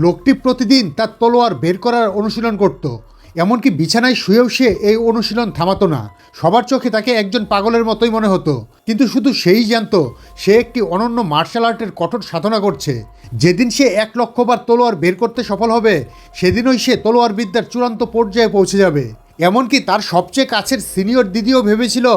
লোকটি প্রতিদিন তার তলোয়ার বের করার অনুশীলন করত। এমনকি বিছানায় শুয়েও সে এই অনুশীলন থামাতো না। সবার চোখে তাকে একজন পাগলের মতোই মনে হতো, কিন্তু শুধু সেই জানতো সে একটি অনন্য মার্শাল আর্টের কঠোর সাধনা করছে। যেদিন সে 1,00,000 বার তলোয়ার বের করতে সফল হবে, সেদিনই সে তলোয়ার বিদ্যার চূড়ান্ত পর্যায়ে পৌঁছে যাবে। এমনকি তার সবচেয়ে কাছের সিনিয়র দিদিও ভেবেছিল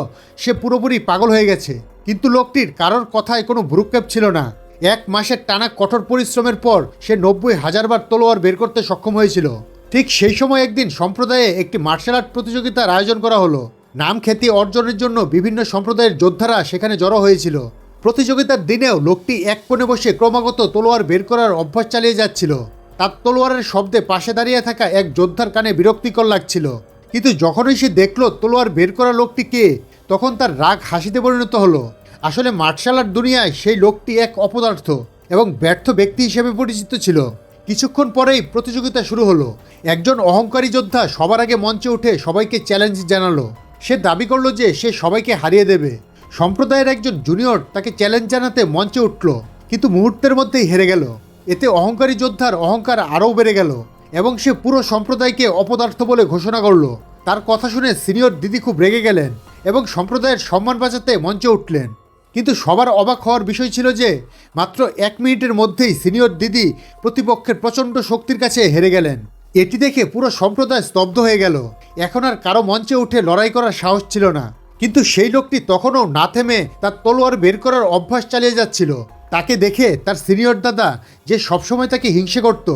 সে পুরোপুরি পাগল হয়ে গেছে। কিন্তু লোকটির কারোর কথায় কোনো ভ্রুক্ষেপ ছিল না। 1 মাসের টানা কঠোর পরিশ্রমের পর সে 90,000 বার তলোয়ার বের করতে সক্ষম হয়েছিল। ঠিক সেই সময় একদিন সম্প্রদায়ে একটি মার্শাল আর্ট প্রতিযোগিতার আয়োজন করা হলো। নাম খ্যাতি অর্জনের জন্য বিভিন্ন সম্প্রদায়ের যোদ্ধারা সেখানে জড়ো হয়েছিল। প্রতিযোগিতার দিনেও লোকটি এক কোণে বসে ক্রমাগত তলোয়ার বের করার অভ্যাস চালিয়ে যাচ্ছিল। তার তলোয়ারের শব্দে পাশে দাঁড়িয়ে থাকা এক যোদ্ধার কানে বিরক্তিকর লাগছিল। কিন্তু যখনই সে দেখল তলোয়ার বের করা লোকটি কে, তখন তার রাগ হাসিতে পরিণত হলো। আসলে মার্শাল আর্ট দুনিয়ায় সেই লোকটি এক অপদার্থ এবং ব্যর্থ ব্যক্তি হিসেবে পরিচিত ছিল। কিছুক্ষণ পরেই প্রতিযোগিতা শুরু হলো। একজন অহংকারী যোদ্ধা সবার আগে মঞ্চে উঠে সবাইকে চ্যালেঞ্জ জানালো। সে দাবি করলো যে সে সবাইকে হারিয়ে দেবে। সম্প্রদায়ের একজন জুনিয়র তাকে চ্যালেঞ্জ জানাতে মঞ্চে উঠল, কিন্তু মুহূর্তের মধ্যেই হেরে গেল। এতে অহংকারী যোদ্ধার অহংকার আরও বেড়ে গেল এবং সে পুরো সম্প্রদায়কে অপদার্থ বলে ঘোষণা করল। তার কথা শুনে সিনিয়র দিদি খুব রেগে গেলেন এবং সম্প্রদায়ের সম্মান বাঁচাতে মঞ্চে উঠলেন। কিন্তু সবার অবাক হওয়ার বিষয় ছিল যে মাত্র 1 মিনিটের মধ্যেই সিনিয়র দিদি প্রতিপক্ষের প্রচণ্ড শক্তির কাছে হেরে গেলেন। এটি দেখে পুরো সম্প্রদায় স্তব্ধ হয়ে গেল। এখন আর কারো মঞ্চে উঠে লড়াই করার সাহস ছিল না। কিন্তু সেই লোকটি তখনও না থেমে তার তলোয়ার বের করার অভ্যাস চালিয়ে যাচ্ছিল। তাকে দেখে তার সিনিয়র দাদা, যে সবসময় তাকে হিংসে করত,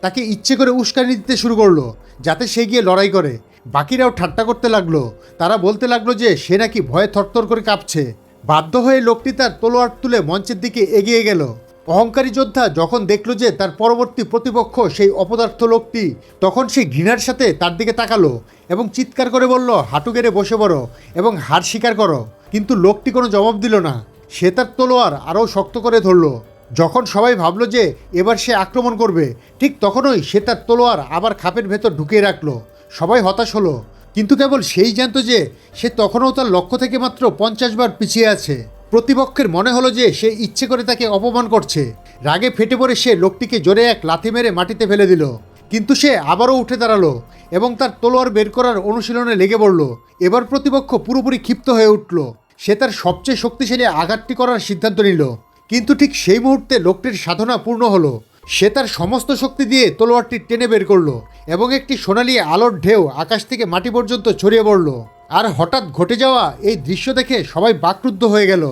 তাকে ইচ্ছে করে উস্কানি দিতে শুরু করলো যাতে সে গিয়ে লড়াই করে। বাকিরাও ঠাট্টা করতে লাগলো। তারা বলতে লাগলো যে সে নাকি ভয়ে থরথর করে কাঁপছে। বাধ্য হয়ে লোকটি তার তলোয়ার তুলে মঞ্চের দিকে এগিয়ে গেল। অহংকারী যোদ্ধা যখন দেখল যে তার পরবর্তী প্রতিপক্ষ সেই অপদার্থ লোকটি, তখন সে ঘৃণার সাথে তার দিকে তাকালো এবং চিৎকার করে বলল, হাঁটু গেড়ে বসে পড়ো এবং হার স্বীকার করো। কিন্তু লোকটি কোনো জবাব দিল না। সে তার তলোয়ার আরও শক্ত করে ধরল। যখন সবাই ভাবলো যে এবার সে আক্রমণ করবে, ঠিক তখনই সে তার তলোয়ার আবার খাপের ভেতর ঢুকিয়ে রাখলো। সবাই হতাশ হলো, কিন্তু কেবল সেই জানতো যে সে তখনও তার লক্ষ্য থেকে মাত্র 50 বার পিছিয়ে আছে। প্রতিপক্ষের মনে হলো যে সে ইচ্ছে করে তাকে অপমান করছে। রাগে ফেটে পড়ে সে লোকটিকে জোরে এক লাথি মেরে মাটিতে ফেলে দিল। কিন্তু সে আবারও উঠে দাঁড়ালো এবং তার তলোয়ার বের করার অনুশীলনে লেগে পড়ল। এবার প্রতিপক্ষ পুরোপুরি ক্ষিপ্ত হয়ে উঠল। সে তার সবচেয়ে শক্তিশালী আঘাতটি করার সিদ্ধান্ত নিল। কিন্তু ঠিক সেই মুহূর্তে লোকটির সাধনা পূর্ণ হলো। সে তার সমস্ত শক্তি দিয়ে তলোয়ারটি টেনে বের করলো এবং একটি সোনালি আলোর ঢেউ আকাশ থেকে মাটি পর্যন্ত ছড়িয়ে পড়ল। আর হঠাৎ ঘটে যাওয়া এই দৃশ্য দেখে সবাই বাকরুদ্ধ হয়ে গেল।